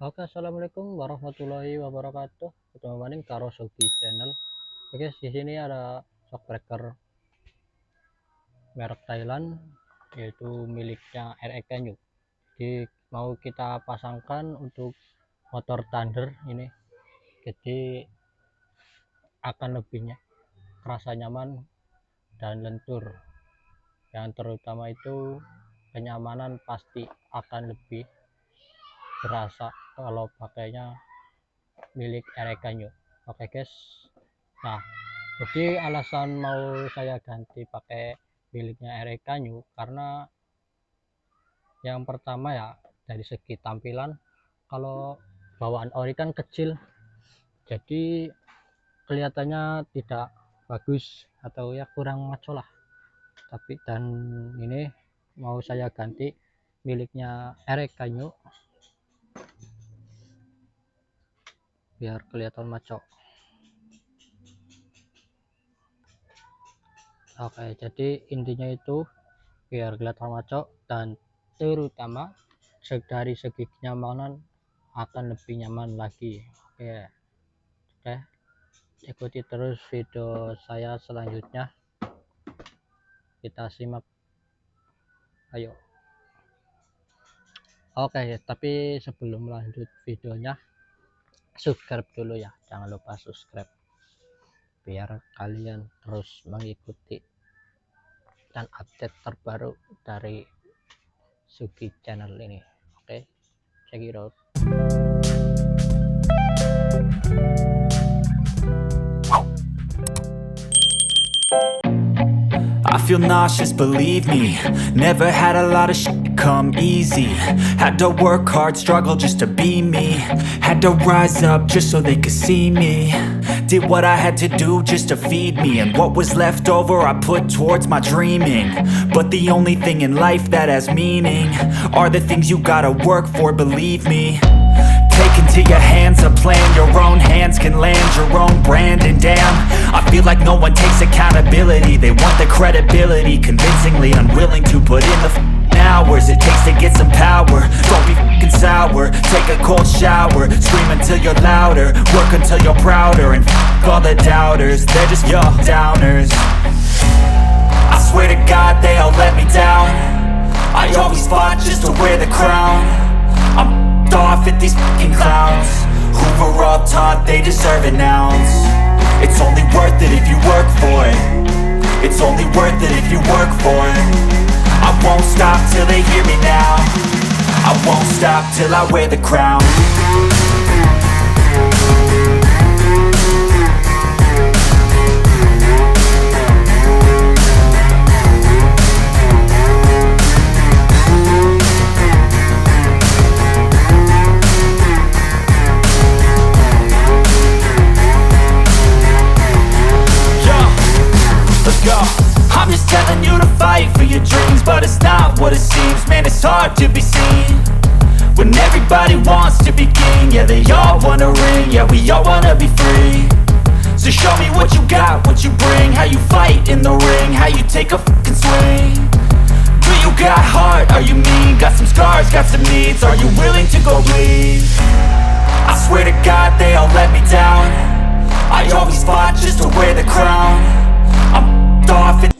Oke, assalamualaikum warahmatullahi wabarakatuh. Ketemu maning karo Sogi Channel. Oke, di sini ada shockbreaker merek Thailand, yaitu miliknya RX Canyu. Jadi mau kita pasangkan untuk motor Thunder ini. Jadi akan lebihnya kerasa nyaman dan lentur. Yang terutama itu kenyamanan pasti akan lebih berasa kalau pakainya milik RX Canyu. Oke guys, nah jadi alasan mau saya ganti pakai miliknya RX Canyu karena yang pertama ya dari segi tampilan, kalau bawaan ori kan kecil jadi kelihatannya tidak bagus atau ya kurang maco lah. Tapi dan ini mau saya ganti miliknya RX Canyu biar kelihatan maco. Oke, jadi intinya itu biar kelihatan maco dan terutama dari segi kenyamanan akan lebih nyaman lagi. Oke, ikuti terus video saya selanjutnya, kita simak, ayo. Oke, tapi sebelum lanjut videonya, subscribe dulu ya, jangan lupa subscribe biar kalian terus mengikuti dan update terbaru dari Sugi Channel ini. Oke, check it out. I feel nauseous, believe me. Never had a lot of shit come easy. Had to work hard, struggle just to be me. Had to rise up just so they could see me. Did what I had to do just to feed me. And what was left over I put towards my dreaming. But the only thing in life that has meaning are the things you gotta work for, believe me. Take into your hands a plan. Your own hands can land your own brand. And damn, I feel like no one takes accountability. They want the credibility, convincingly unwilling to put in the hours it takes to get some power. Don't be f***ing sour. Take a cold shower. Scream until you're louder. Work until you're prouder. And f*** all the doubters, they're just your downers. I swear to God they all let me down. I always fought just to wear the crown. I'm off at these fucking clowns who were all taught they deserve an ounce. It's only worth it if you work for it. It's only worth it if you work for it. I won't stop till they hear me now. I won't stop till I wear the crown. I'm just telling you to fight for your dreams, but it's not what it seems. Man, it's hard to be seen when everybody wants to be king. Yeah, they all wanna ring, yeah, we all wanna be free. So show me what you got, what you bring, how you fight in the ring, how you take a fucking swing. Do you got heart, are you mean? Got some scars, got some needs, are you willing to go bleed? I swear to God they all let me down. I always fought just to wear the crown. I'm off and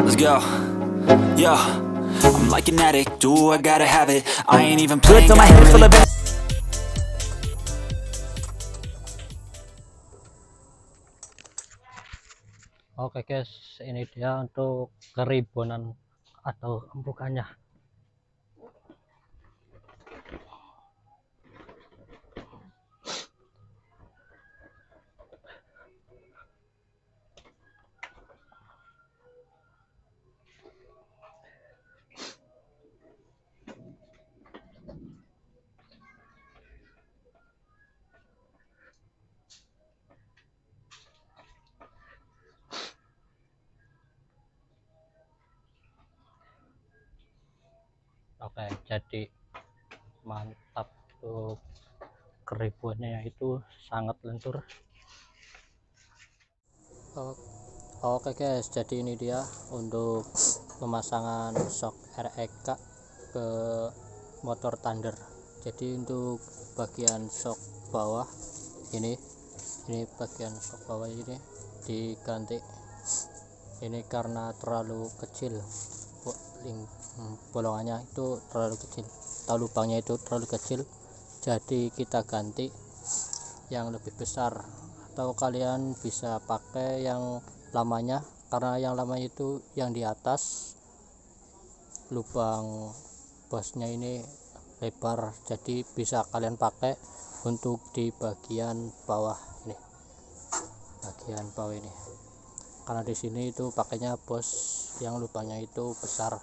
let's go. Yeah, I'm like an addict, do I gotta have it. I ain't even playing, till my head is full of it. Oke guys, ini dia untuk keribonan atau empukannya. Oke, jadi mantap tuh, keribuannya itu sangat lentur. Oke guys, jadi ini dia untuk pemasangan shock REK ke motor Thunder. Jadi untuk bagian shock bawah ini bagian shock bawah ini diganti. Ini karena terlalu kecil, bolongannya itu terlalu kecil atau lubangnya itu terlalu kecil, jadi kita ganti yang lebih besar, atau kalian bisa pakai yang lamanya, karena yang lamanya itu yang di atas lubang bosnya ini lebar, jadi bisa kalian pakai untuk di bagian bawah ini, karena di sini itu pakainya bos yang lubangnya itu besar.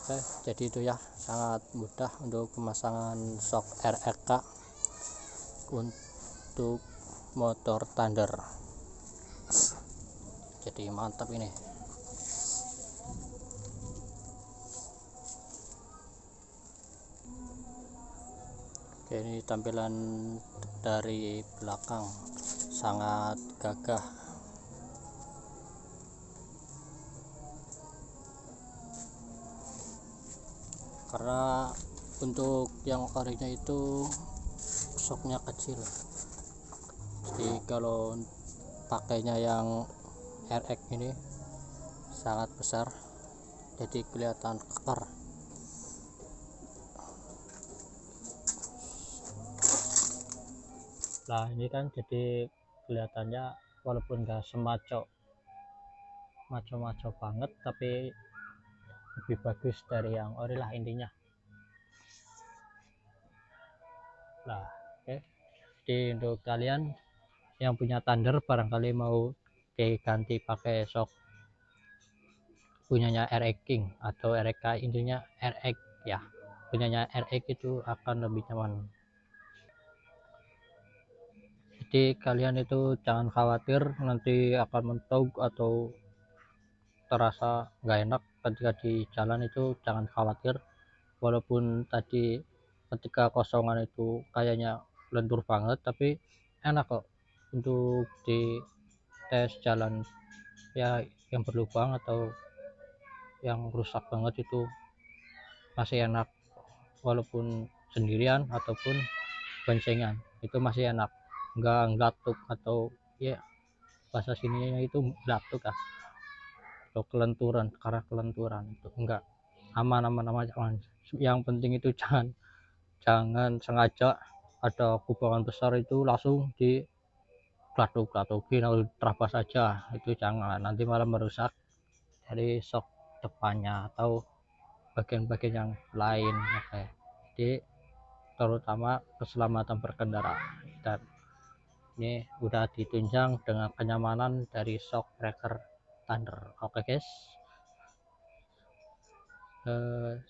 Oke, jadi itu ya, sangat mudah untuk pemasangan shock REK untuk motor Thunder. Jadi mantap ini. Oke, ini tampilan dari belakang, sangat gagah. Karena untuk yang orinya itu shocknya kecil, jadi kalau pakainya yang RX ini sangat besar, jadi kelihatan kekar. Nah ini kan jadi kelihatannya walaupun gak semaco banget, tapi lebih bagus dari yang ori lah intinya. Nah oke, jadi untuk kalian yang punya Thunder barangkali mau diganti pakai shock punyanya RX King atau RK, intinya RX ya, punyanya RX itu akan lebih nyaman. Jadi kalian itu jangan khawatir nanti akan mentok atau terasa nggak enak ketika di jalan, itu jangan khawatir. Walaupun tadi ketika kosongan itu kayaknya lentur banget, tapi enak kok untuk di tes jalan ya, yang berlubang atau yang rusak banget itu masih enak, walaupun sendirian ataupun boncengan itu masih enak, nggak ngelatuk atau ya bahasa sininya itu ngelatuk ya, atau kelenturan, karena kelenturan itu enggak, aman. Yang penting itu jangan sengaja ada kubangan besar itu langsung di platukin atau terabas saja, itu jangan, nanti malah merusak dari shock depannya atau bagian-bagian yang lain. Oke, jadi terutama keselamatan berkendara, dan ini udah ditunjang dengan kenyamanan dari shock breaker Thunder. Oke guys,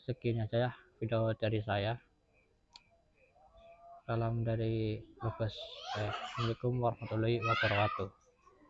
segini aja ya video dari saya. Salam dari Lubes. Assalamualaikum warahmatullahi wabarakatuh.